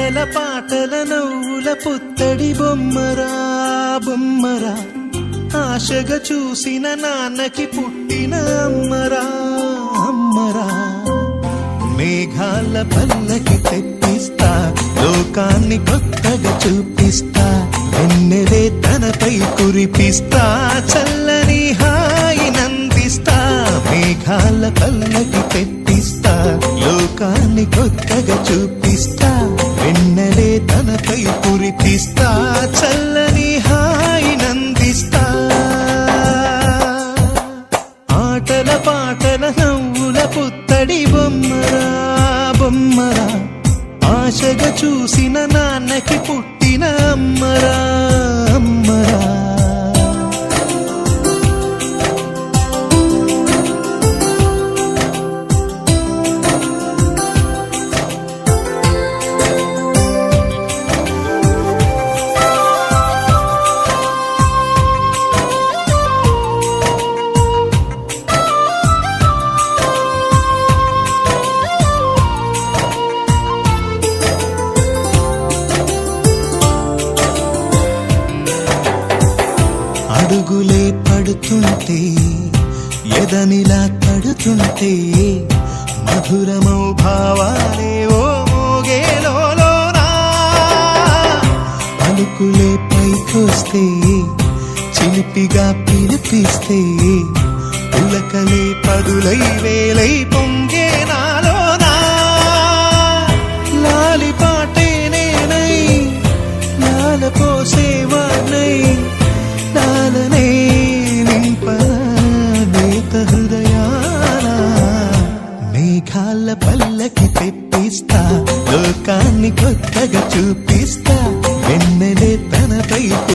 ఆటల పాటల నవ్వుల పుత్తడి బొమ్మరా బొమ్మరా ఆశగా చూసిన నాన్నకి పుట్టిన అమ్మరా అమ్మరా మేఘాల పల్లకి తెప్పిస్తా లోకాన్ని కొత్తగా చూపిస్తా వెన్నెలే తనపై కురిపిస్తా చల్లని హాయి నందిస్తా మేఘాల పల్లకి తెప్పిస్తా లోకాన్ని కొత్తగా చూపిస్తా వెన్నెలే తనపై కురిపిస్తా చల్లని హాయి నందిస్తా ఆటల పాటల నవ్వుల పుత్తడి బొమ్మరా బొమ్మరా ఆశగా చూసిన నాన్నకి పుట్టిన అమ్మరా అమ్మరా అడుగులే పడుతుంటే ఎదనిలా తడుతుంటే మధురమౌ భావాలే ఓ మోగేలోనా పలుకులే పైకొస్తే చిలిపిగా పిలిపిస్తే పులకలే పదులై వేలై పొంగే నాలోనా లాలి పాటే నేనై లాల పోసేవాణ్ణై నాలనే నింపనేత హృదయాన మేఘాల పల్లకి తెప్పిస్తా లోకాన్ని కొత్తగా చూపిస్తా వెన్నెలే తనపై